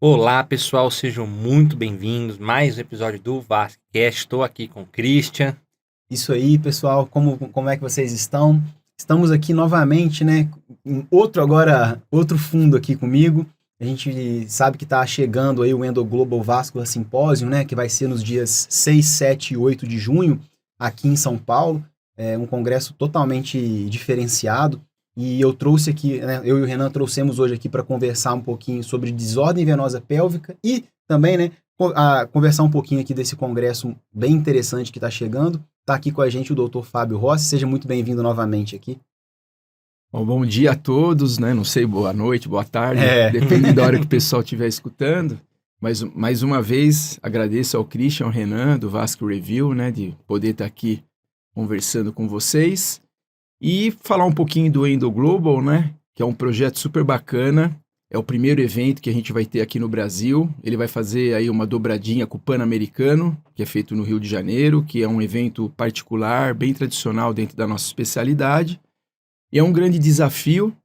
Olá pessoal, sejam muito bem-vindos. Mais um episódio do VascCast. Estou aqui com o Christian. Isso aí, pessoal, como é que vocês estão? Estamos aqui novamente, né? Outro fundo aqui comigo. A gente sabe que está chegando aí o Endo Global Vascular Symposium, né? Que vai ser nos dias 6, 7 e 8 de junho, aqui em São Paulo. É um congresso totalmente diferenciado. E eu trouxe aqui, né, eu e o Renan trouxemos hoje aqui para conversar um pouquinho sobre desordem venosa pélvica e também, né, conversar um pouquinho aqui desse congresso bem interessante que está chegando. Está aqui com a gente o Dr. Fábio Rossi. Seja muito bem-vindo novamente aqui. Bom dia a todos, né? Não sei, boa noite, boa tarde, depende da hora que o pessoal estiver escutando. Mas mais uma vez agradeço ao Christian, ao Renan do Vasco Review, né, de poder estar aqui conversando com vocês. E falar um pouquinho do Endo Global, né? Que é um projeto super bacana. É o primeiro evento que a gente vai ter aqui no Brasil. Ele vai fazer aí uma dobradinha com o Pan-Americano, que é feito no Rio de Janeiro, que é um evento particular, bem tradicional dentro da nossa especialidade. E é um grande desafio,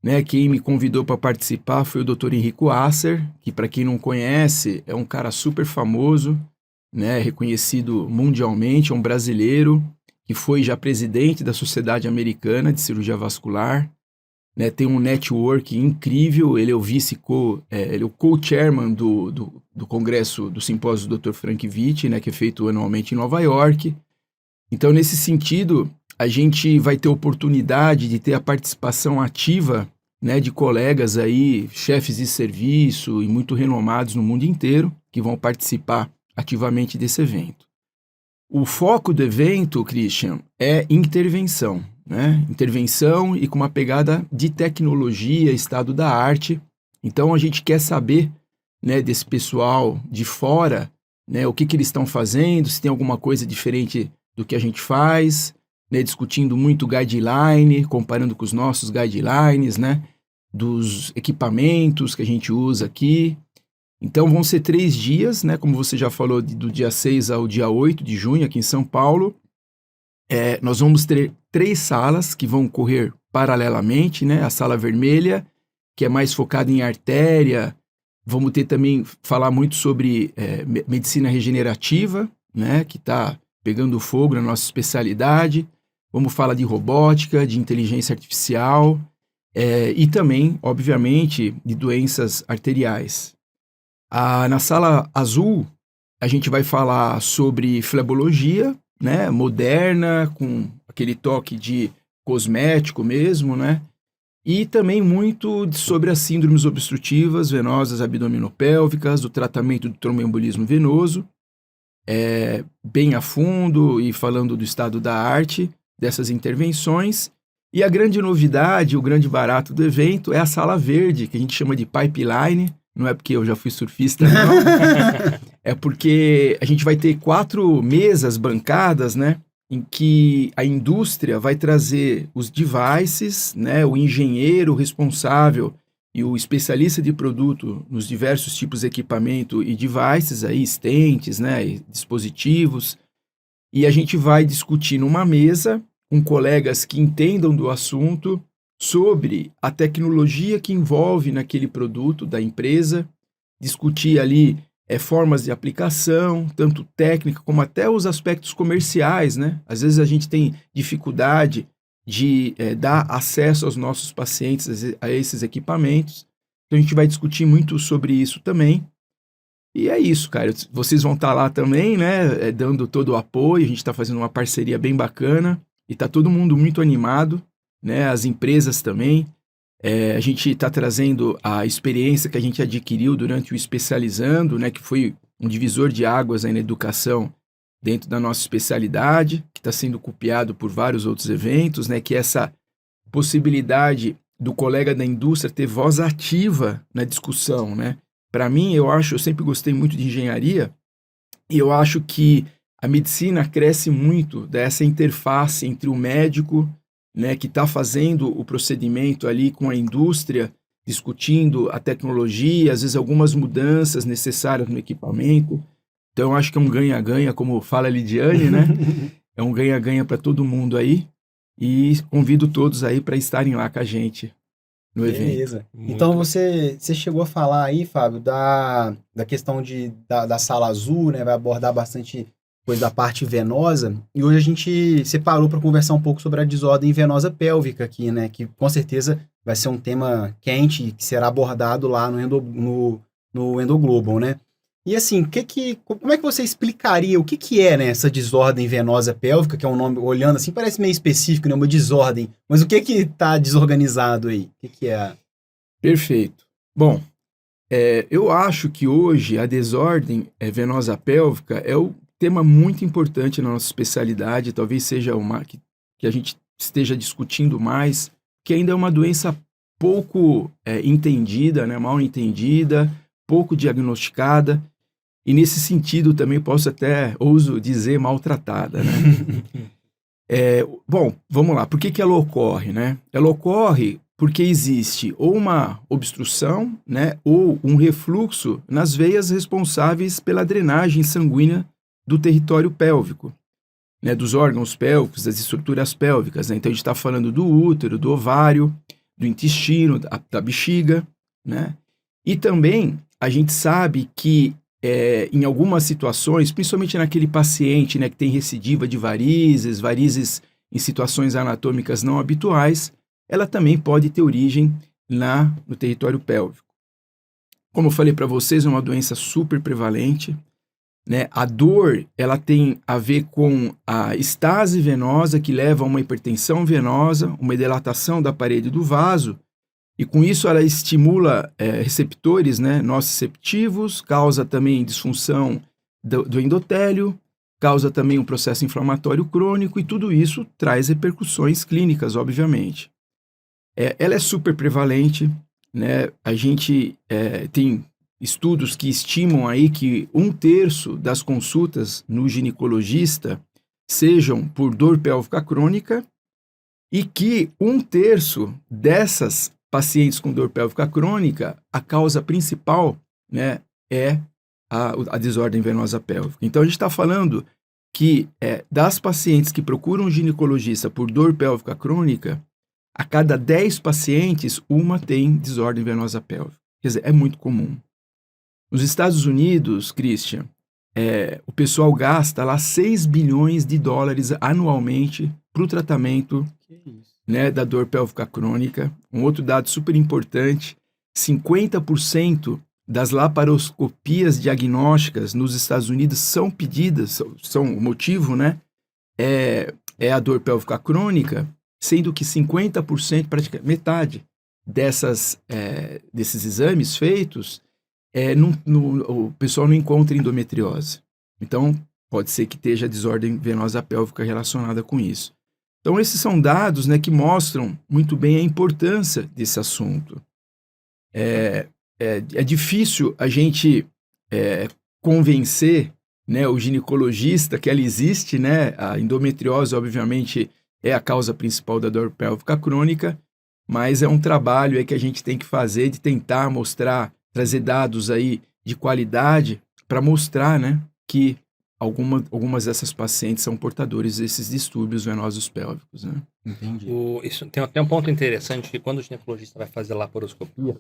né? Quem me convidou para participar foi o Dr. Henrico Asser, que para quem não conhece, é um cara super famoso, né? Reconhecido mundialmente, é um brasileiro, que foi já presidente da Sociedade Americana de Cirurgia Vascular, né, tem um network incrível, ele é o ele é o co-chairman do congresso, do simpósio do Dr. Frank Vitti, né, que é feito anualmente em Nova York. Então, nesse sentido, a gente vai ter oportunidade de ter a participação ativa, né, de colegas aí, chefes de serviço e muito renomados no mundo inteiro, que vão participar ativamente desse evento. O foco do evento, Christian, é intervenção, né? Intervenção e com uma pegada de tecnologia, estado da arte. Então, a gente quer saber, né, desse pessoal de fora, né, o que eles estão fazendo, se tem alguma coisa diferente do que a gente faz, né, discutindo muito guideline, comparando com os nossos guidelines, né, dos equipamentos que a gente usa aqui. Então vão ser 3 dias, né? Como você já falou, do dia 6 ao dia 8 de junho aqui em São Paulo. Nós vamos ter 3 salas que vão correr paralelamente, né? A sala vermelha, que é mais focada em artéria. Vamos ter também, falar muito sobre medicina regenerativa, né? Que está pegando fogo na nossa especialidade. Vamos falar de robótica, de inteligência artificial e também, obviamente, de doenças arteriais. Na sala azul, a gente vai falar sobre flebologia, né, moderna, com aquele toque de cosmético mesmo, né, e também muito sobre as síndromes obstrutivas venosas abdominopélvicas, o tratamento do tromboembolismo venoso, bem a fundo e falando do estado da arte dessas intervenções. E a grande novidade, o grande barato do evento é a sala verde, que a gente chama de pipeline. Não é porque eu já fui surfista, não. É porque a gente vai ter 4 mesas bancadas, né? Em que a indústria vai trazer os devices, né? O engenheiro responsável e o especialista de produto nos diversos tipos de equipamento e devices, aí, stents, né? E dispositivos. E a gente vai discutir numa mesa com colegas que entendam do assunto, sobre a tecnologia que envolve naquele produto da empresa, discutir ali formas de aplicação, tanto técnica como até os aspectos comerciais, né? Às vezes a gente tem dificuldade de dar acesso aos nossos pacientes a esses equipamentos, então a gente vai discutir muito sobre isso também. E é isso, cara, vocês vão estar lá também, né, dando todo o apoio, a gente está fazendo uma parceria bem bacana e está todo mundo muito animado, né, as empresas também. A gente está trazendo a experiência que a gente adquiriu durante o Especializando, né, que foi um divisor de águas aí na educação dentro da nossa especialidade, que está sendo copiado por vários outros eventos, né, que é essa possibilidade do colega da indústria ter voz ativa na discussão, né. Para mim, eu sempre gostei muito de engenharia, e eu acho que a medicina cresce muito dessa interface entre o médico, né, que está fazendo o procedimento ali com a indústria, discutindo a tecnologia, às vezes algumas mudanças necessárias no equipamento. Então, eu acho que é um ganha-ganha, como fala a Lidiane, né? É um ganha-ganha para todo mundo aí. E convido todos aí para estarem lá com a gente no evento. Beleza. Então, você chegou a falar aí, Fábio, da questão da sala azul, né? Vai abordar bastante coisa da parte venosa. E hoje a gente separou para conversar um pouco sobre a desordem venosa pélvica aqui, né? Que com certeza vai ser um tema quente que será abordado lá no Endoglobal, né? E assim, como é que você explicaria o que é, né, essa desordem venosa pélvica, que é um nome, olhando assim, parece meio específico, né, uma desordem, mas o que está desorganizado aí? O que é? Perfeito. Bom, eu acho que hoje a desordem venosa pélvica é o tema muito importante na nossa especialidade, talvez seja uma que a gente esteja discutindo mais, que ainda é uma doença pouco entendida, né, mal entendida, pouco diagnosticada, e nesse sentido também ouso dizer, maltratada, né? Bom, vamos lá, por que ela ocorre, né? Ela ocorre porque existe ou uma obstrução, né, ou um refluxo nas veias responsáveis pela drenagem sanguínea do território pélvico, né, dos órgãos pélvicos, das estruturas pélvicas, né? Então a gente está falando do útero, do ovário, do intestino, da bexiga, né? E também a gente sabe que em algumas situações, principalmente naquele paciente, né, que tem recidiva de varizes em situações anatômicas não habituais, ela também pode ter origem no território pélvico. Como eu falei para vocês, é uma doença super prevalente, né? A dor, ela tem a ver com a estase venosa, que leva a uma hipertensão venosa, uma dilatação da parede do vaso, e com isso ela estimula receptores, né, nociceptivos, causa também disfunção do endotélio, causa também um processo inflamatório crônico, e tudo isso traz repercussões clínicas, obviamente. Ela é super prevalente, né? A gente tem estudos que estimam aí que 1/3 das consultas no ginecologista sejam por dor pélvica crônica, e que 1/3 dessas pacientes com dor pélvica crônica, a causa principal, né, é a desordem venosa pélvica. Então, a gente está falando que das pacientes que procuram um ginecologista por dor pélvica crônica, a cada 10 pacientes, uma tem desordem venosa pélvica. Quer dizer, é muito comum. Nos Estados Unidos, Christian, o pessoal gasta lá $6 bilhões anualmente para o tratamento da dor pélvica crônica. Um outro dado super importante, 50% das laparoscopias diagnósticas nos Estados Unidos são pedidas, o motivo, né, é a dor pélvica crônica, sendo que 50%, praticamente metade desses exames feitos, o pessoal não encontra endometriose. Então, pode ser que esteja desordem venosa pélvica relacionada com isso. Então, esses são dados, né, que mostram muito bem a importância desse assunto. É difícil a gente convencer, né, o ginecologista que ela existe, né? A endometriose, obviamente, é a causa principal da dor pélvica crônica, mas é um trabalho aí que a gente tem que fazer de tentar mostrar, trazer dados aí de qualidade para mostrar, né, que algumas dessas pacientes são portadores desses distúrbios venosos pélvicos, né? Entendi. Isso tem um ponto interessante, que quando o ginecologista vai fazer a laparoscopia,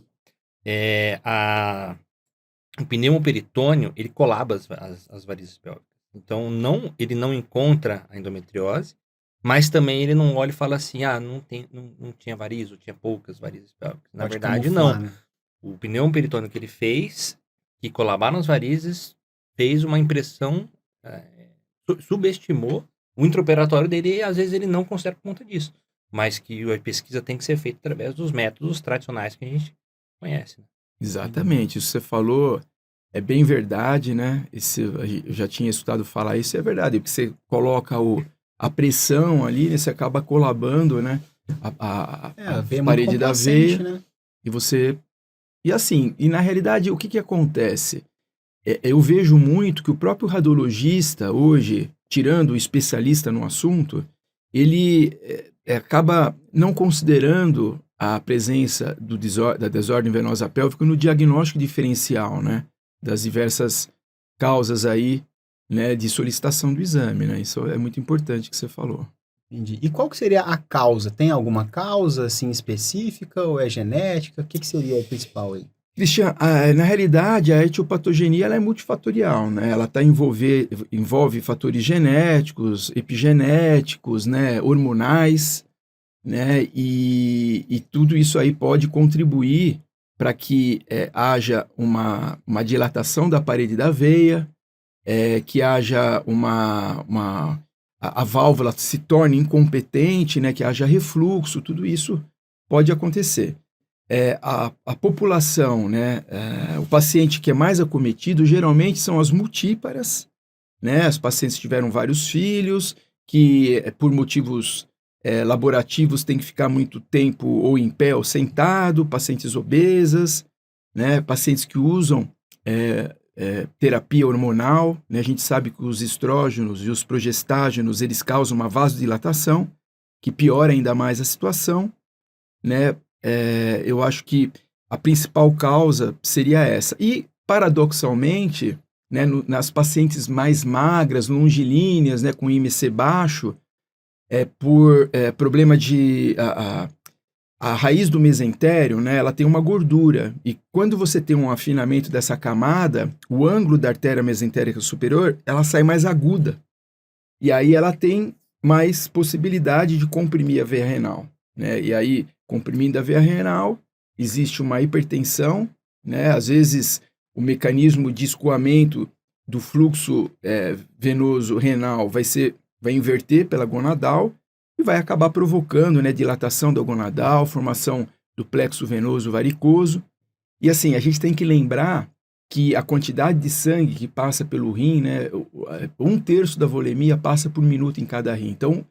o pneumoperitônio, ele colaba as varizes pélvicas. Então, ele não encontra a endometriose, mas também ele não olha e fala assim, não tinha variz, ou tinha poucas varizes pélvicas. Na verdade, camuflar, não. Né? O pneumoperitônio que ele fez, que colabaram as varizes, fez uma impressão, subestimou o intraoperatório dele, e às vezes ele não considera por conta disso. Mas que a pesquisa tem que ser feita através dos métodos tradicionais que a gente conhece. Né? Exatamente, isso que você falou é bem verdade, né? Eu já tinha escutado falar isso, é verdade, porque você coloca a pressão ali, né? Você acaba colabando, né? A parede da veia, né? E na realidade, o que acontece? Eu vejo muito que o próprio radiologista hoje, tirando o especialista no assunto, ele acaba não considerando a presença da desordem venosa pélvica no diagnóstico diferencial, né? Das diversas causas aí né, de solicitação do exame, né? Isso é muito importante que você falou. Entendi. E qual que seria a causa? Tem alguma causa, assim, específica ou é genética? O que seria o principal aí? Cristian, na realidade, a etiopatogenia ela é multifatorial, né? Ela envolve fatores genéticos, epigenéticos, né, hormonais, né? E tudo isso aí pode contribuir para que haja uma dilatação da parede da veia, que haja a válvula se torne incompetente, né? Que haja refluxo, tudo isso pode acontecer. A população, né, o paciente que é mais acometido geralmente são as multíparas, né, as pacientes que tiveram vários filhos, que por motivos laborativos têm que ficar muito tempo ou em pé ou sentado, pacientes obesas, né, pacientes que usam terapia hormonal, né, a gente sabe que os estrógenos e os progestágenos, eles causam uma vasodilatação, que piora ainda mais a situação, né. Eu acho que a principal causa seria essa. E, paradoxalmente, né, nas pacientes mais magras, longilíneas, né, com IMC baixo, por problema de... A raiz do mesentério, né, ela tem uma gordura. E quando você tem um afinamento dessa camada, o ângulo da artéria mesentérica superior, ela sai mais aguda. E aí ela tem mais possibilidade de comprimir a veia renal, né? E aí, comprimindo a veia renal, existe uma hipertensão, né? Às vezes, o mecanismo de escoamento do fluxo venoso renal vai inverter pela gonadal e vai acabar provocando, né, dilatação da gonadal, formação do plexo venoso varicoso. E assim, a gente tem que lembrar que a quantidade de sangue que passa pelo rim, né, 1/3 da volemia passa por minuto em cada rim. Então,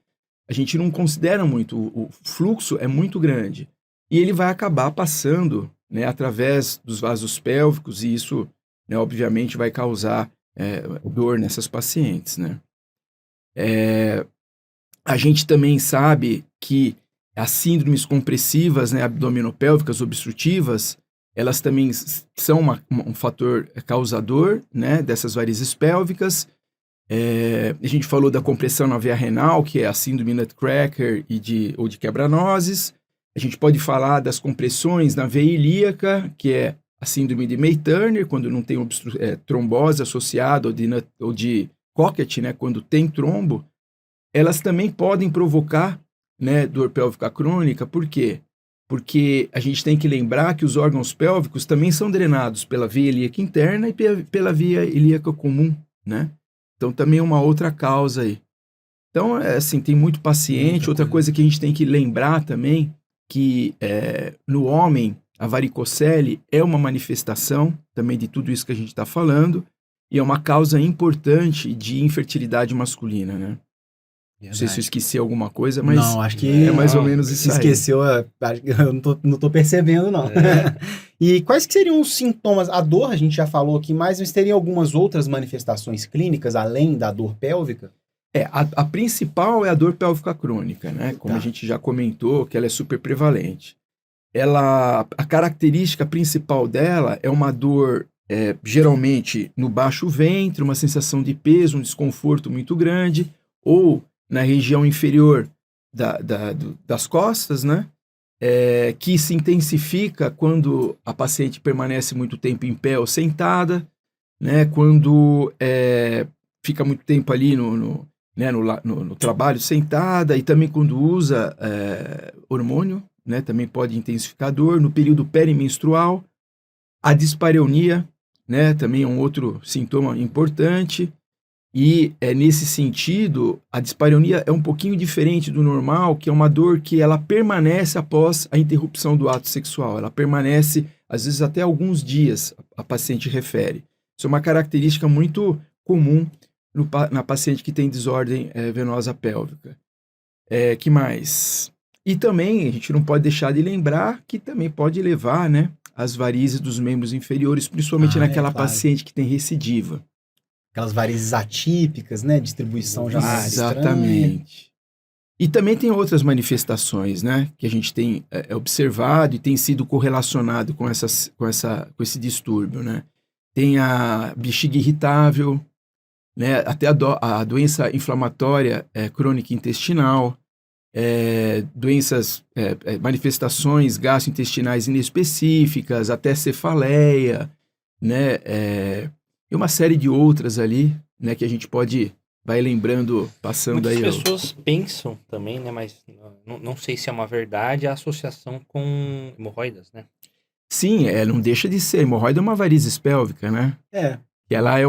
a gente não considera muito, o fluxo é muito grande. E ele vai acabar passando, né, através dos vasos pélvicos, e isso, né, obviamente, vai causar dor nessas pacientes, né. A gente também sabe que as síndromes compressivas, né, abdominopélvicas obstrutivas, elas também são um fator causador, né, dessas varizes pélvicas. A gente falou da compressão na veia renal, que é a síndrome Nutcracker ou de quebra-nozes. A gente pode falar das compressões na veia ilíaca, que é a síndrome de May-Turner, quando não tem trombose associada, ou de Cockett, né, quando tem trombo. Elas também podem provocar, né, dor pélvica crônica. Por quê? Porque a gente tem que lembrar que os órgãos pélvicos também são drenados pela veia ilíaca interna e pela veia ilíaca comum, né? Então, também é uma outra causa aí. Então, assim, tem muito paciente. Outra coisa que a gente tem que lembrar também, que no homem, a varicocele é uma manifestação também de tudo isso que a gente está falando, e é uma causa importante de infertilidade masculina, né? Verdade. Não sei se eu esqueci alguma coisa, mas não, acho que é mais ou menos isso aí. Se esqueceu, eu não tô percebendo, não. E quais que seriam os sintomas? A dor, a gente já falou aqui, mas teriam algumas outras manifestações clínicas, além da dor pélvica? A principal é a dor pélvica crônica, né? Como a gente já comentou, que ela é super prevalente. A característica principal dela é uma dor, geralmente, no baixo ventre, uma sensação de peso, um desconforto muito grande, ou na região inferior das costas, né? Que se intensifica quando a paciente permanece muito tempo em pé ou sentada, né? Quando fica muito tempo ali no trabalho sentada, e também quando usa hormônio, né? Também pode intensificar a dor. No período perimenstrual, a dispareunia, né? Também é um outro sintoma importante. E nesse sentido, a dispareunia é um pouquinho diferente do normal, que é uma dor que ela permanece após a interrupção do ato sexual. Ela permanece, às vezes, até alguns dias, a paciente refere. Isso é uma característica muito comum na paciente que tem desordem venosa pélvica. Que mais? E também, a gente não pode deixar de lembrar que também pode levar, né, às varizes dos membros inferiores, principalmente naquela paciente que tem recidiva. Aquelas varizes atípicas, né? Distribuição já exatamente. Estranha. E também tem outras manifestações, né? Que a gente tem observado e tem sido correlacionado com esse distúrbio, né? Tem a bexiga irritável, né? Até a doença inflamatória crônica intestinal, doenças, manifestações gastrointestinais inespecíficas, até cefaleia, né? E uma série de outras ali, né? Que a gente vai lembrando, passando Muitas aí. Muitas pessoas pensam também, né? Mas não sei se é uma verdade a associação com hemorroidas, né? Sim, não deixa de ser. Hemorroida é uma varizes pélvica, né? E ela é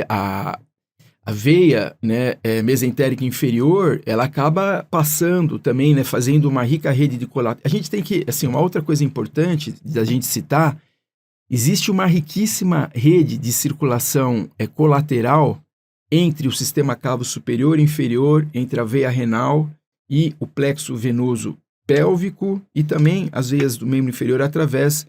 a veia, né, mesentérica inferior, ela acaba passando também, né, fazendo uma rica rede de colaterais. A gente tem que, assim, uma outra coisa importante da gente citar, existe uma riquíssima rede de circulação colateral entre o sistema cavo superior e inferior, entre a veia renal e o plexo venoso pélvico e também as veias do membro inferior através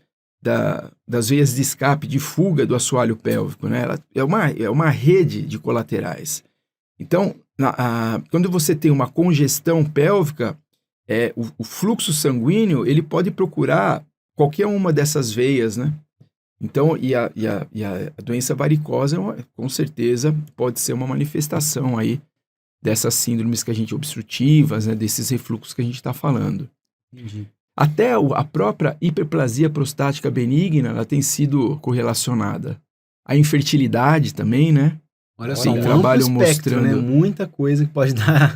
das veias de escape, de fuga do assoalho pélvico, né? Ela é uma rede de colaterais. Então, quando você tem uma congestão pélvica, o fluxo sanguíneo ele pode procurar qualquer uma dessas veias, né? Então, a doença varicosa, com certeza, pode ser uma manifestação aí dessas síndromes que a gente obstrutivas, né? Desses refluxos que a gente está falando. Entendi. Até a própria hiperplasia prostática benigna, ela tem sido correlacionada. A infertilidade também, né? Olha só, um trabalho amplo espectro, mostrando, né? Muita coisa que pode dar,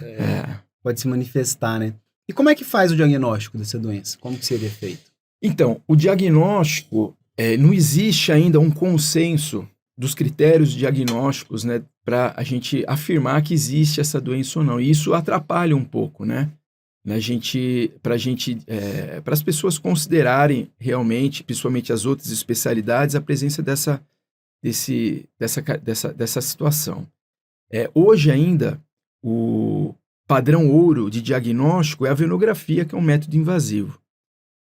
pode se manifestar, né? E como é que faz o diagnóstico dessa doença? Como que seria feito? Então, o diagnóstico, não existe ainda um consenso dos critérios diagnósticos, né? Para a gente afirmar que existe essa doença ou não. E isso atrapalha um pouco, né? Para as pessoas considerarem realmente, principalmente as outras especialidades, a presença dessa situação. Hoje ainda, o padrão ouro de diagnóstico é a venografia, que é um método invasivo.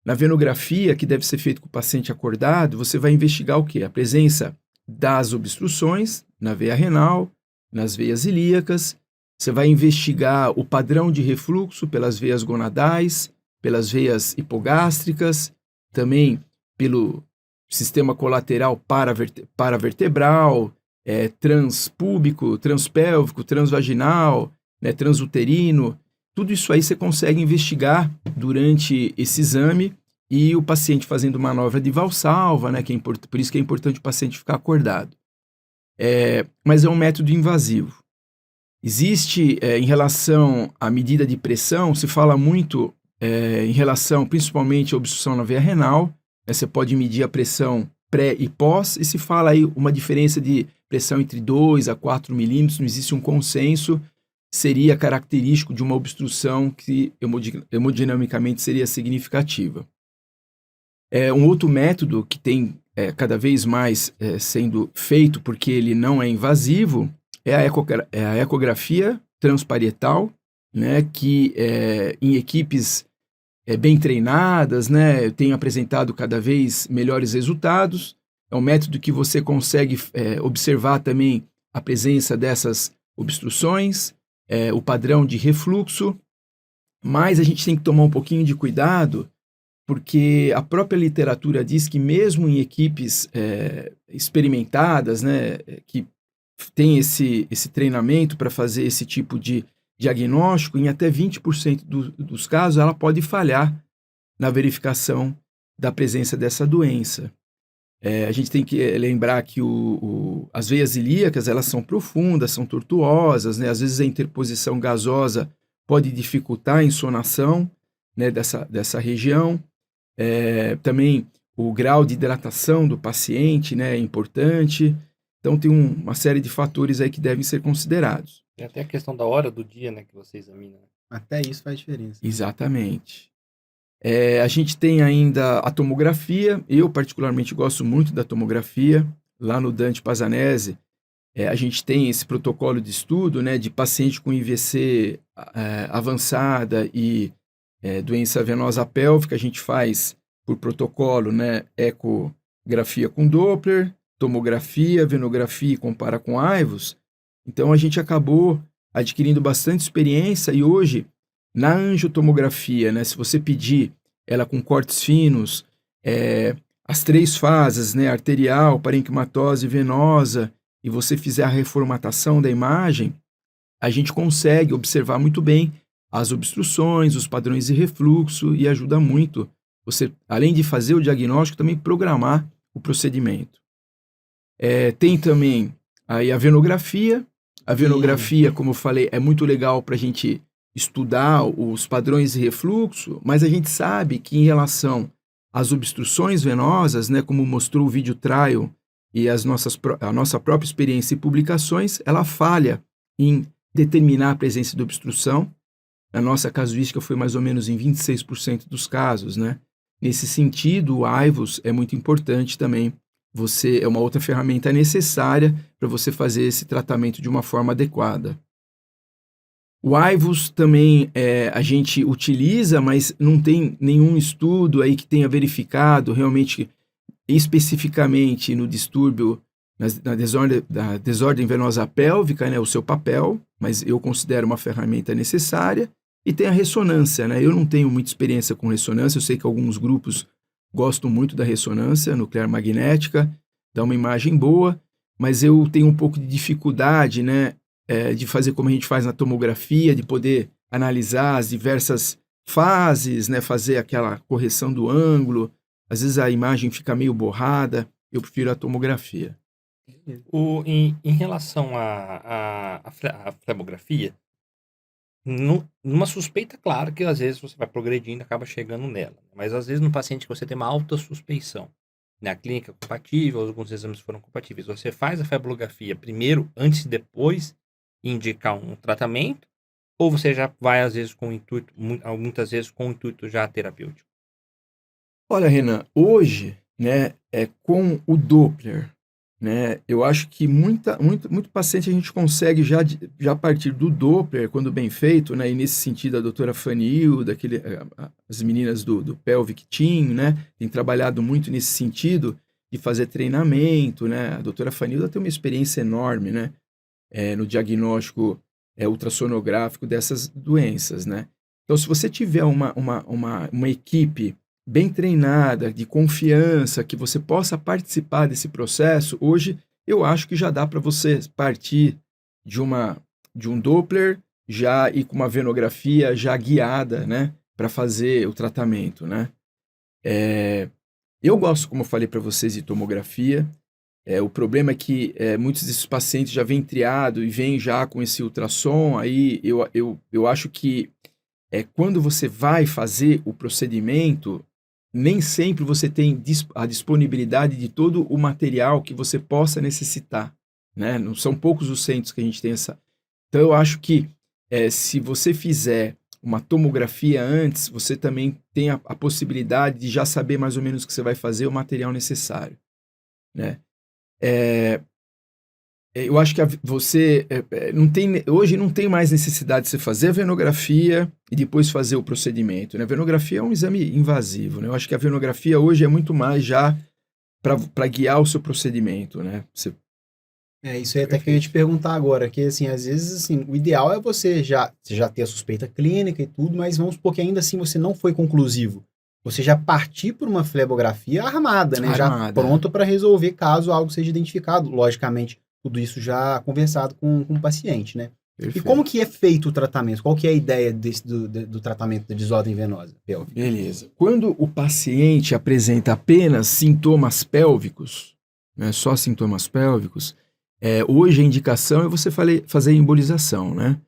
Na venografia, que deve ser feito com o paciente acordado, você vai investigar o quê? A presença das obstruções na veia renal, nas veias ilíacas. Você vai investigar o padrão de refluxo pelas veias gonadais, pelas veias hipogástricas, também pelo sistema colateral paravertebral, transpúbico, transpélvico, transvaginal, né, transuterino. Tudo isso aí você consegue investigar durante esse exame e o paciente fazendo manobra de valsalva, né, por isso que é importante o paciente ficar acordado. Mas é um método invasivo. Existe, em relação à medida de pressão, se fala muito em relação principalmente à obstrução na veia renal, né, você pode medir a pressão pré e pós, e se fala aí uma diferença de pressão entre 2 a 4 milímetros, não existe um consenso, seria característico de uma obstrução que hemodinamicamente seria significativa. Um outro método que tem cada vez mais sendo feito, porque ele não é invasivo, é a ecografia transparietal, né, que em equipes bem treinadas, né, tem apresentado cada vez melhores resultados. É um método que você consegue observar também a presença dessas obstruções, o padrão de refluxo, mas a gente tem que tomar um pouquinho de cuidado, porque a própria literatura diz que mesmo em equipes experimentadas, né, que tem esse treinamento para fazer esse tipo de diagnóstico, em até 20% dos casos ela pode falhar na verificação da presença dessa doença. A gente tem que lembrar que as veias ilíacas, elas são profundas, são tortuosas, né? Às vezes a interposição gasosa pode dificultar a insonação, né, dessa região. Também o grau de hidratação do paciente, né, é importante. Então tem uma série de fatores aí que devem ser considerados. Tem até a questão da hora do dia, né, que você examina. Até isso faz diferença. Exatamente. A gente tem ainda a tomografia. Eu particularmente gosto muito da tomografia. Lá no Dante Pazanese, a gente tem esse protocolo de estudo, né, de paciente com IVC avançada e doença venosa pélvica. A gente faz por protocolo, né, ecografia com Doppler, tomografia, venografia e compara com AIVOS. Então a gente acabou adquirindo bastante experiência e hoje, na angiotomografia, né, se você pedir ela com cortes finos, as 3 fases, né, arterial, parenquimatose e venosa, e você fizer a reformatação da imagem, a gente consegue observar muito bem as obstruções, os padrões de refluxo e ajuda muito você, além de fazer o diagnóstico, também programar o procedimento. Tem também aí a venografia. A venografia, como eu falei, é muito legal para a gente estudar os padrões de refluxo, mas a gente sabe que em relação às obstruções venosas, né, como mostrou o vídeo trial e a nossa própria experiência e publicações, ela falha em determinar a presença de obstrução. A nossa casuística foi mais ou menos em 26% dos casos, né? Nesse sentido, o AIVUS é muito importante também. É uma outra ferramenta necessária para você fazer esse tratamento de uma forma adequada. O AIVUS também a gente utiliza, mas não tem nenhum estudo aí que tenha verificado realmente especificamente no distúrbio, na desordem venosa pélvica, né, o seu papel, mas eu considero uma ferramenta necessária. E tem a ressonância, né? Eu não tenho muita experiência com ressonância, eu sei que alguns grupos gostam muito da ressonância nuclear magnética, dá uma imagem boa, mas eu tenho um pouco de dificuldade, né, de fazer como a gente faz na tomografia, de poder analisar as diversas fases, né, fazer aquela correção do ângulo. Às vezes a imagem fica meio borrada, eu prefiro a tomografia. Em relação à flebografia, numa suspeita, claro que às vezes você vai progredindo e acaba chegando nela. Mas às vezes no paciente que você tem uma alta suspeição, né, a clínica é compatível, alguns exames foram compatíveis, você faz a flebografia primeiro, antes e depois indicar um tratamento, ou você já vai às vezes com o intuito, muitas vezes com o intuito já terapêutico? Olha, Renan, hoje, né, com o Doppler, né, eu acho que muito paciente a gente consegue já a partir do Doppler, quando bem feito, né, e nesse sentido a doutora Fanil, as meninas do Pelvic Team, né, tem trabalhado muito nesse sentido de fazer treinamento, né, a doutora Fanil tem uma experiência enorme, né, no diagnóstico ultrassonográfico dessas doenças, né. Então, se você tiver uma equipe bem treinada, de confiança, que você possa participar desse processo, hoje eu acho que já dá para você partir de um Doppler já e com uma venografia já guiada, né, para fazer o tratamento, né. Eu gosto, como eu falei para vocês, de tomografia. O problema é que muitos desses pacientes já vêm triado e vêm já com esse ultrassom, aí eu acho que quando você vai fazer o procedimento, nem sempre você tem a disponibilidade de todo o material que você possa necessitar, né? Não são poucos os centros que a gente tem essa. Então, eu acho que se você fizer uma tomografia antes, você também tem a possibilidade de já saber mais ou menos o que você vai fazer, o material necessário, né? Eu acho que você hoje não tem mais necessidade de você fazer a venografia e depois fazer o procedimento, né? A venografia é um exame invasivo, né? Eu acho que a venografia hoje é muito mais já para guiar o seu procedimento, né? Isso aí até que eu ia te perguntar agora, que assim, às vezes assim, o ideal é você já ter a suspeita clínica e tudo, mas vamos supor que ainda assim você não foi conclusivo. Você já partir por uma flebografia armada, né? Já pronto para resolver caso algo seja identificado, logicamente. Tudo isso já conversado com o paciente, né? Perfeito. E como que é feito o tratamento? Qual que é a ideia do tratamento da desordem venosa pélvica? Beleza. Quando o paciente apresenta apenas sintomas pélvicos, né, só sintomas pélvicos, hoje a indicação é você fazer embolização, né?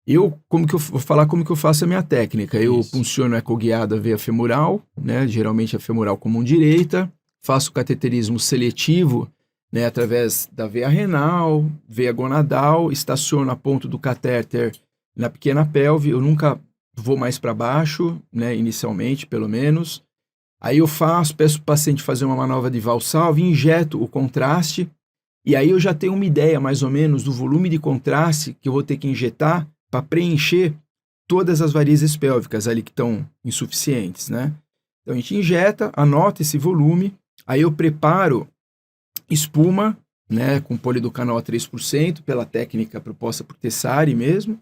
Vou falar como que eu faço a minha técnica. Eu funciono ecoguiado a veia femoral, né? Geralmente a femoral comum direita, faço cateterismo seletivo, né, através da veia renal, veia gonadal, estaciono a ponta do catéter na pequena pelve, eu nunca vou mais para baixo, né, inicialmente, pelo menos. Aí eu peço para o paciente fazer uma manobra de Valsalva, injeto o contraste, e aí eu já tenho uma ideia, mais ou menos, do volume de contraste que eu vou ter que injetar para preencher todas as varizes pélvicas ali que estão insuficientes, né? Então a gente injeta, anota esse volume, aí eu preparo espuma, né, com polidocanol a 3%, pela técnica proposta por Tessari mesmo.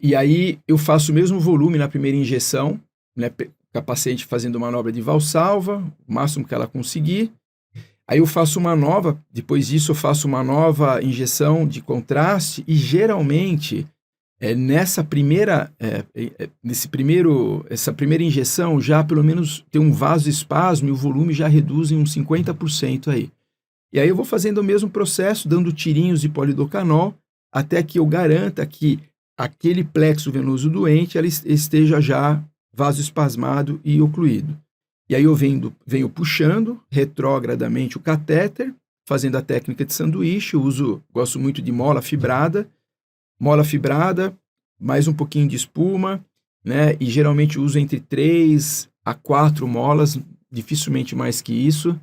E aí eu faço o mesmo volume na primeira injeção, né, com a paciente fazendo manobra de Valsalva, o máximo que ela conseguir. Aí eu faço uma nova, depois disso eu faço uma nova injeção de contraste e geralmente essa primeira injeção já pelo menos tem um vasoespasmo e o volume já reduz em uns 50% aí. E aí eu vou fazendo o mesmo processo, dando tirinhos de polidocanol, até que eu garanta que aquele plexo venoso doente ele esteja já vasoespasmado e ocluído. E aí eu venho puxando retrogradamente o catéter, fazendo a técnica de sanduíche, gosto muito de mola fibrada, mais um pouquinho de espuma, né? E geralmente uso entre 3 a 4 molas, dificilmente mais que isso.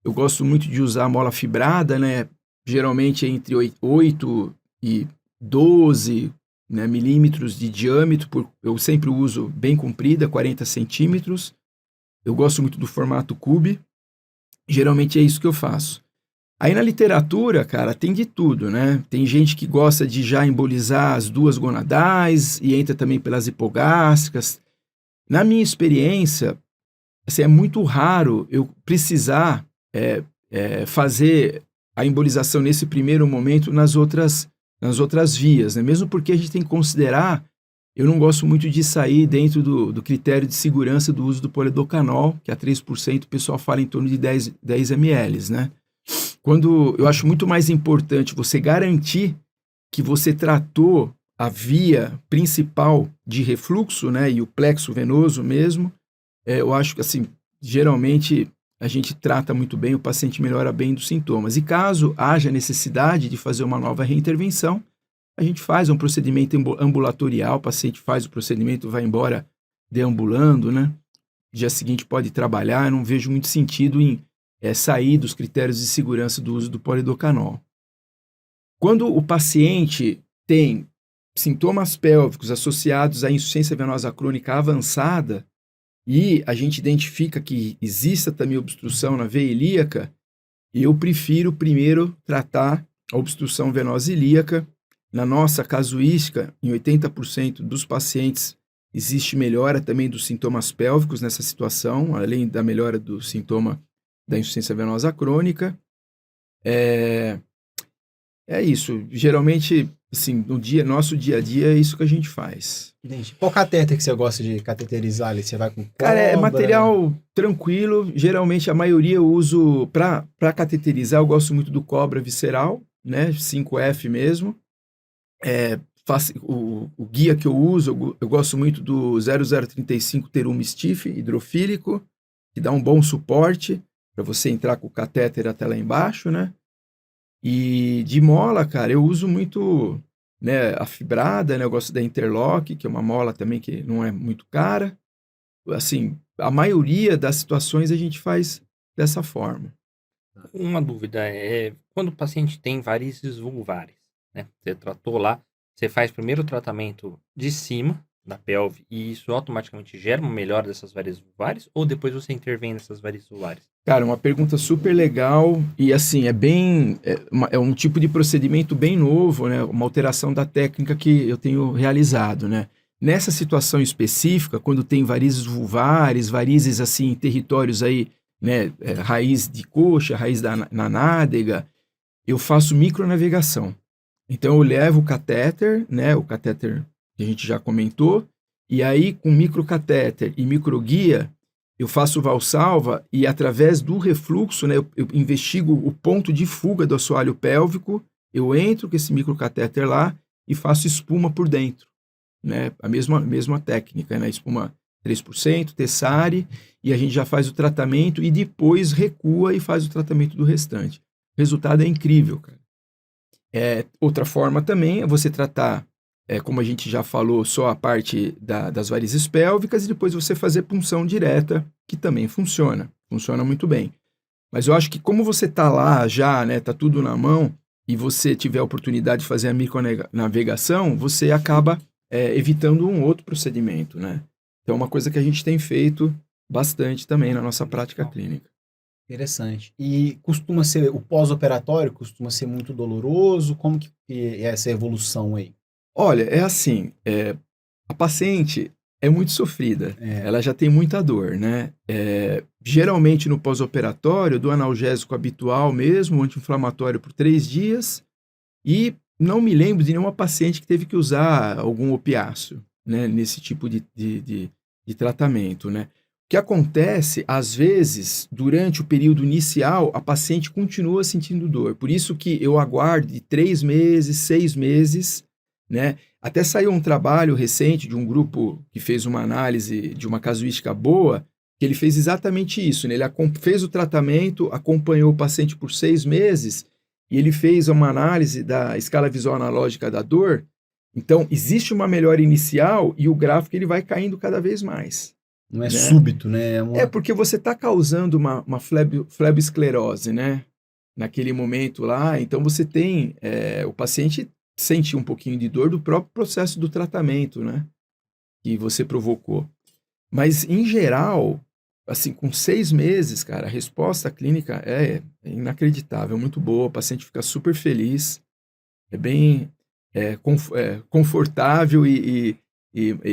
Eu gosto muito de usar mola fibrada, né? Geralmente entre 8 e 12, né, milímetros de diâmetro, eu sempre uso bem comprida, 40 centímetros. Eu gosto muito do formato cube, geralmente é isso que eu faço. Aí na literatura, cara, tem de tudo, né? Tem gente que gosta de já embolizar as duas gonadais e entra também pelas hipogástricas. Na minha experiência, assim, é muito raro eu precisar fazer a embolização nesse primeiro momento nas outras vias, né? Mesmo porque a gente tem que considerar, eu não gosto muito de sair dentro do critério de segurança do uso do polidocanol, que a 3% o pessoal fala em torno de 10 ml, né? Quando eu acho muito mais importante você garantir que você tratou a via principal de refluxo, né, e o plexo venoso mesmo, eu acho que, assim, geralmente a gente trata muito bem, o paciente melhora bem dos sintomas. E caso haja necessidade de fazer uma nova reintervenção, a gente faz um procedimento ambulatorial, o paciente faz o procedimento, vai embora deambulando, né? Dia seguinte pode trabalhar, eu não vejo muito sentido em sair dos critérios de segurança do uso do polidocanol. Quando o paciente tem sintomas pélvicos associados à insuficiência venosa crônica avançada e a gente identifica que exista também obstrução na veia ilíaca, eu prefiro primeiro tratar a obstrução venosa ilíaca. Na nossa casuística, em 80% dos pacientes existe melhora também dos sintomas pélvicos nessa situação, além da melhora do sintoma da insuficiência venosa crônica. É isso. Geralmente, assim, nosso dia a dia é isso que a gente faz. Entendi. Qual catéter que você gosta de cateterizar ali? Você vai com cobra? Cara, é material tranquilo. Geralmente, a maioria eu uso para cateterizar. Eu gosto muito do cobra visceral, né? 5F mesmo. O guia que eu uso, eu gosto muito do 0035 Terumo Stiff, hidrofílico, que dá um bom suporte para você entrar com o catéter até lá embaixo, né? E de mola, cara, eu uso muito, né, a fibrada, né? Eu gosto da Interlock, que é uma mola também que não é muito cara. Assim, a maioria das situações a gente faz dessa forma. Uma dúvida é, quando o paciente tem varizes vulvares, né? Você tratou lá, você faz primeiro o tratamento de cima da pelve e isso automaticamente gera uma melhora dessas varizes vulvares ou depois você intervém nessas varizes vulvares? Cara, uma pergunta super legal e assim, é um tipo de procedimento bem novo, né? Uma alteração da técnica que eu tenho realizado, né? Nessa situação específica, quando tem varizes vulvares, varizes assim em territórios aí, né? Raiz de coxa, raiz na nádega, eu faço micronavegação. Então eu levo o catéter, né? O catéter que a gente já comentou, e aí com microcatéter e microguia, eu faço valsalva e através do refluxo, né, eu investigo o ponto de fuga do assoalho pélvico, eu entro com esse microcatéter lá e faço espuma por dentro, né, a mesma técnica, né, espuma 3%, Tessari, e a gente já faz o tratamento e depois recua e faz o tratamento do restante. O resultado é incrível, cara. Outra forma também é você tratar, como a gente já falou, só a parte das varizes pélvicas e depois você fazer punção direta, que também funciona muito bem. Mas eu acho que como você tá lá já, né, tá tudo na mão, e você tiver a oportunidade de fazer a micronavegação, você acaba evitando um outro procedimento, né? Então é uma coisa que a gente tem feito bastante também na nossa prática clínica. Interessante. E costuma ser, o pós-operatório costuma ser muito doloroso? Como que é essa evolução aí? Olha, é assim, a paciente é muito sofrida, ela já tem muita dor, né? geralmente no pós-operatório, do analgésico habitual mesmo, anti-inflamatório por 3 dias, e não me lembro de nenhuma paciente que teve que usar algum opiáceo, né, nesse tipo de tratamento, né. O que acontece, às vezes, durante o período inicial, a paciente continua sentindo dor. Por isso que eu aguardo de 3 meses, 6 meses, né. Até saiu um trabalho recente de um grupo que fez uma análise de uma casuística boa, que ele fez exatamente isso, né? Ele fez o tratamento, acompanhou o paciente por 6 meses, e ele fez uma análise da escala visual analógica da dor. Então, existe uma melhora inicial e o gráfico ele vai caindo cada vez mais. Não é né? súbito, né? É porque você está causando uma flebosclerose, né? Naquele momento lá. Então, você tem... o paciente sente um pouquinho de dor do próprio processo do tratamento, né? Que você provocou. Mas, em geral, assim, com 6 meses, cara, a resposta clínica é inacreditável, muito boa, o paciente fica super feliz, é bem confortável e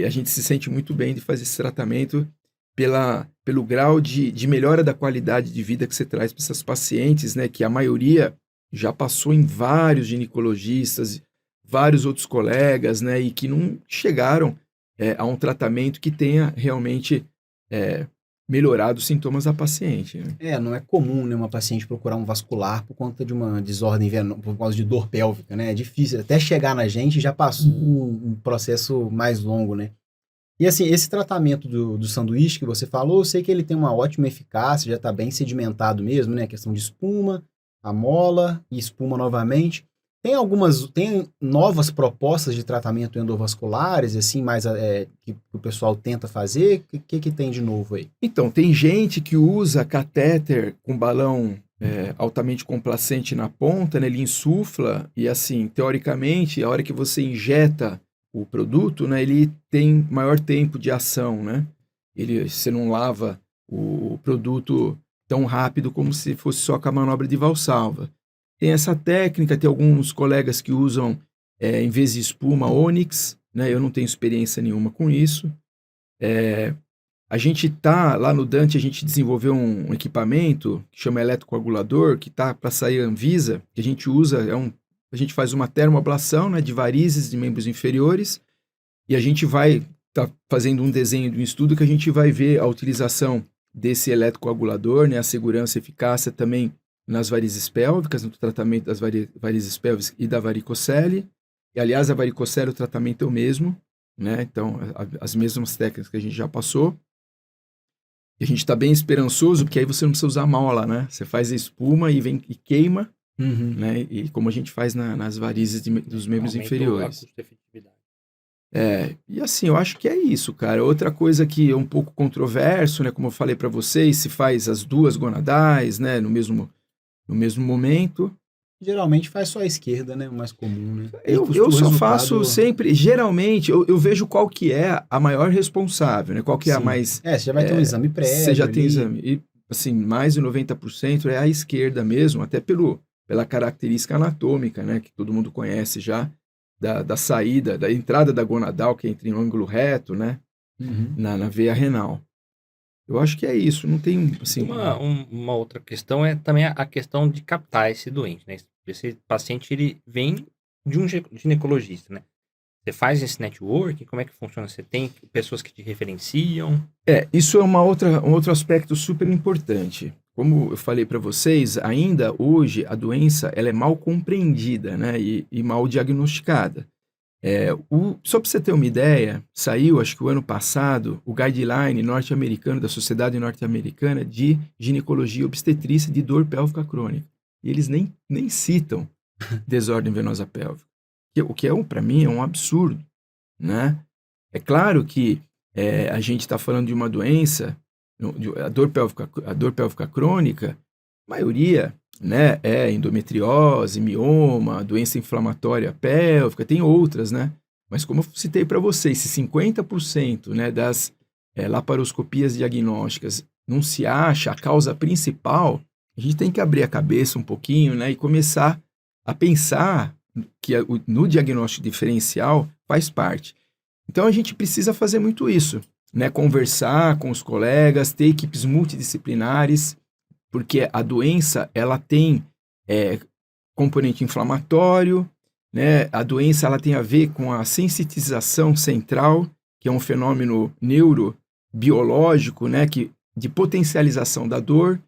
a gente se sente muito bem de fazer esse tratamento pelo grau de melhora da qualidade de vida que você traz para essas pacientes, né, que a maioria já passou em vários ginecologistas, vários outros colegas, né, e que não chegaram a um tratamento que tenha realmente melhorado os sintomas da paciente. Né? Não é comum, né, uma paciente procurar um vascular por conta de uma desordem por causa de dor pélvica, né? É difícil. Até chegar na gente já passou um processo mais longo, né? E assim, esse tratamento do sanduíche que você falou, eu sei que ele tem uma ótima eficácia, já está bem sedimentado mesmo, né? A questão de espuma, a mola e espuma novamente. Tem novas propostas de tratamento endovasculares, assim, mais que o pessoal tenta fazer? O que tem de novo aí? Então, tem gente que usa catéter com balão altamente complacente na ponta, né? Ele insufla e, assim, teoricamente, a hora que você injeta o produto, né, ele tem maior tempo de ação, né? Você não lava o produto tão rápido como se fosse só com a manobra de Valsalva. Tem essa técnica, tem alguns colegas que usam, em vez de espuma, ônix, né? Eu não tenho experiência nenhuma com isso. A gente lá no Dante, a gente desenvolveu um equipamento que chama eletrocoagulador, que tá para sair a Anvisa, que a gente usa, a gente faz uma termoablação, né, de varizes de membros inferiores, e a gente vai fazendo um desenho de um estudo que a gente vai ver a utilização desse eletrocoagulador, né, a segurança e eficácia também nas varizes pélvicas, no tratamento das varizes pélvicas e da varicocele. E, aliás, a varicocele, o tratamento é o mesmo, né? Então, as mesmas técnicas que a gente já passou. E a gente está bem esperançoso, porque aí você não precisa usar mola, né? Você faz a espuma e queima, né? E como a gente faz nas varizes dos membros inferiores. E assim, eu acho que é isso, cara. Outra coisa que é um pouco controverso, né? Como eu falei para vocês, se faz as duas gonadais, né? No mesmo momento. Geralmente faz só a esquerda, né? O mais comum, né? Eu só faço sempre, geralmente, eu vejo qual que é a maior responsável, né? Qual que é a mais... você já vai ter um exame prévio. Você já tem exame. E, assim, mais de 90% é a esquerda mesmo, até pela característica anatômica, né? Que todo mundo conhece já, da saída, da entrada da gonadal, que entra em ângulo reto, né? Na veia renal. Eu acho que é isso, não tem, assim... Uma outra questão é também a questão de captar esse doente, né? Esse paciente, ele vem de um ginecologista, né? Você faz esse network, como é que funciona? Você tem pessoas que te referenciam? Isso é um outro aspecto super importante. Como eu falei para vocês, ainda hoje a doença ela é mal compreendida, né? E mal diagnosticada. Só para você ter uma ideia, saiu, acho que o ano passado, o guideline norte-americano, da Sociedade Norte-Americana de Ginecologia e Obstetrícia de Dor Pélvica Crônica. E eles nem citam desordem venosa pélvica. O que para mim é um absurdo, né? É claro que a gente está falando de uma doença, a dor pélvica crônica, a maioria... né, endometriose, mioma, doença inflamatória pélvica, tem outras, né? Mas como eu citei para vocês, se 50%, né, das laparoscopias diagnósticas não se acha a causa principal, a gente tem que abrir a cabeça um pouquinho, né, e começar a pensar que no diagnóstico diferencial faz parte. Então a gente precisa fazer muito isso. né, conversar com os colegas, ter equipes multidisciplinares, porque a doença, ela tem componente inflamatório, né, a doença ela tem a ver com a sensitização central, que é um fenômeno neurobiológico, né, de potencialização da dor,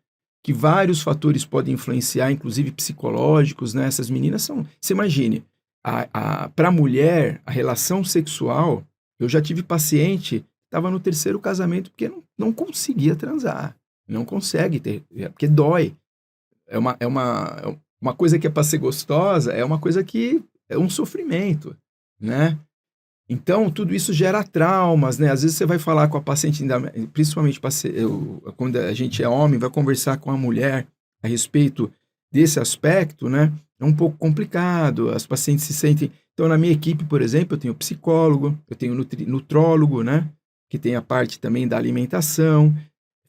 que vários fatores podem influenciar, inclusive psicológicos, né, essas meninas são... Você imagine, para a mulher, a relação sexual, eu já tive paciente estava no 3º casamento porque não conseguia transar. Não consegue ter, porque dói. É uma coisa que é para ser gostosa, é uma coisa que é um sofrimento, né? Então, tudo isso gera traumas, né? Às vezes você vai falar com a paciente, principalmente quando a gente é homem, vai conversar com a mulher a respeito desse aspecto, né? É um pouco complicado, as pacientes se sentem... Então, na minha equipe, por exemplo, eu tenho psicólogo, eu tenho nutrólogo, né? Que tem a parte também da alimentação,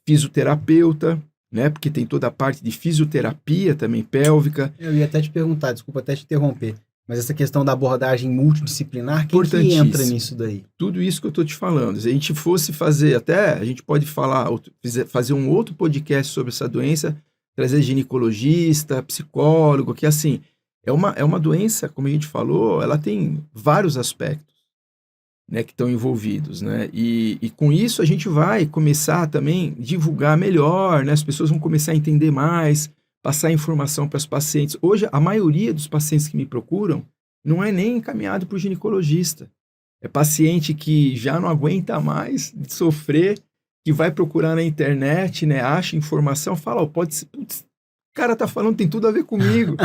fisioterapeuta, né? Porque tem toda a parte de fisioterapia também pélvica. Eu ia até te perguntar, desculpa até te interromper, mas essa questão da abordagem multidisciplinar, quem que entra nisso daí? Tudo isso que eu estou te falando. Se a gente fosse fazer até, a gente pode fazer um outro podcast sobre essa doença, trazer ginecologista, psicólogo, que assim, é uma doença, como a gente falou, ela tem vários aspectos, né, que estão envolvidos, né, e com isso a gente vai começar também a divulgar melhor, né, as pessoas vão começar a entender mais, passar informação para os pacientes. Hoje, a maioria dos pacientes que me procuram não é nem encaminhado para o ginecologista, é paciente que já não aguenta mais de sofrer, que vai procurar na internet, né, acha informação, fala, oh, pode ser, putz, o cara tá falando, tem tudo a ver comigo,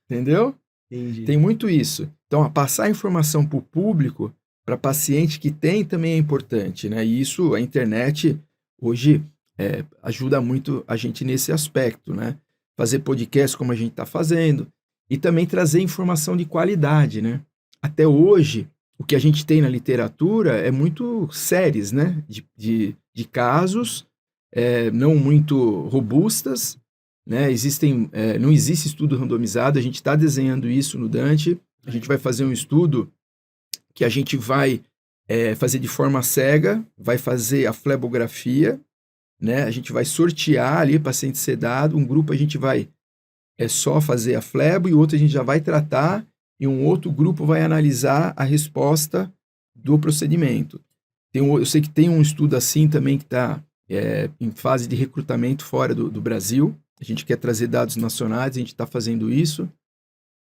entendeu? Entendi. Tem muito isso. Então, passar informação para o público, para paciente que tem, também é importante, né? E isso, a internet, hoje, ajuda muito a gente nesse aspecto, né? Fazer podcast como a gente está fazendo e também trazer informação de qualidade, né? Até hoje, o que a gente tem na literatura é muito séries, né? De casos não muito robustas, né? Não existe estudo randomizado, a gente está desenhando isso no Dante, a gente vai fazer um estudo que a gente vai fazer de forma cega, vai fazer a flebografia, né? A gente vai sortear ali paciente sedado, um grupo a gente vai só fazer a flebo e o outro a gente já vai tratar e um outro grupo vai analisar a resposta do procedimento. Eu sei que tem um estudo assim também que está em fase de recrutamento fora do Brasil. A gente quer trazer dados nacionais, a gente está fazendo isso.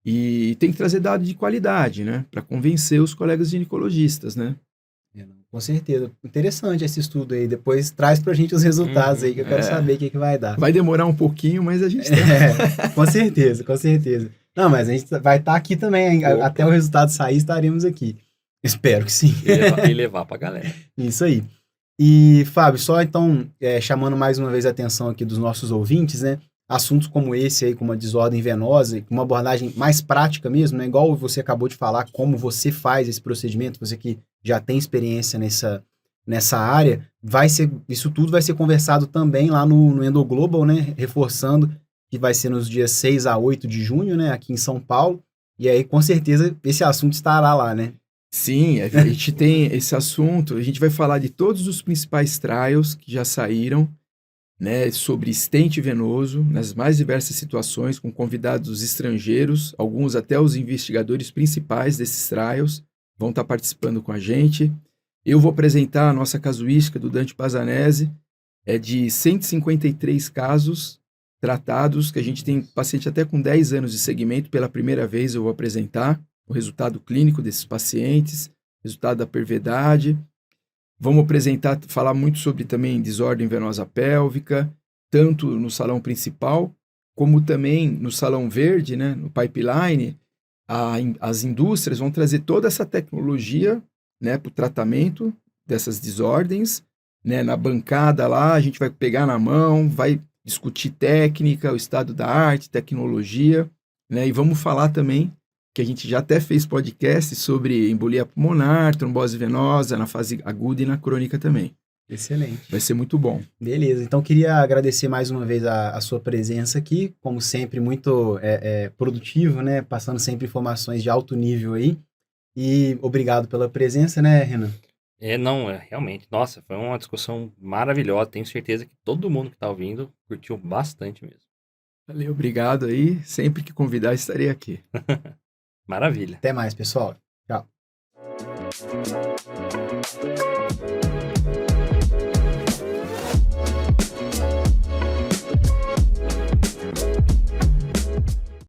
E tem que trazer dados de qualidade, né? Para convencer os colegas ginecologistas, né? Com certeza. Interessante esse estudo aí. Depois traz pra gente os resultados aí, que eu quero saber o que vai dar. Vai demorar um pouquinho, mas a gente com certeza, com certeza. Não, mas a gente vai estar aqui também. Até o resultado sair, estaremos aqui. Espero que sim. E levar pra galera. Isso aí. E, Fábio, só então, chamando mais uma vez a atenção aqui dos nossos ouvintes, né? Assuntos como esse aí, como a desordem venosa, com uma abordagem mais prática mesmo, né? Igual você acabou de falar, como você faz esse procedimento, você que já tem experiência nessa área, isso tudo vai ser conversado também lá no Endoglobal, né? Reforçando que vai ser nos dias 6 a 8 de junho, né? Aqui em São Paulo. E aí, com certeza, esse assunto estará lá, né? Sim, a gente tem esse assunto, a gente vai falar de todos os principais trials que já saíram, né, sobre stent venoso, nas mais diversas situações, com convidados estrangeiros, alguns até os investigadores principais desses trials vão estar participando com a gente. Eu vou apresentar a nossa casuística do Dante Pazanese, de 153 casos tratados, que a gente tem paciente até com 10 anos de segmento, pela primeira vez eu vou apresentar o resultado clínico desses pacientes, resultado da pervedade. Vamos falar muito sobre também desordem venosa pélvica, tanto no salão principal, como também no salão verde, né, no pipeline. As indústrias vão trazer toda essa tecnologia, né, para o tratamento dessas desordens. Né, na bancada lá, a gente vai pegar na mão, vai discutir técnica, o estado da arte, tecnologia, né, e vamos falar também que a gente já até fez podcast sobre embolia pulmonar, trombose venosa, na fase aguda e na crônica também. Excelente. Vai ser muito bom. Beleza, então queria agradecer mais uma vez a sua presença aqui, como sempre, muito produtivo, né? Passando sempre informações de alto nível aí. E obrigado pela presença, né, Renan? Não, realmente. Nossa, foi uma discussão maravilhosa. Tenho certeza que todo mundo que tá ouvindo curtiu bastante mesmo. Valeu, obrigado aí. Sempre que convidar, estarei aqui. Maravilha. Até mais, pessoal. Tchau.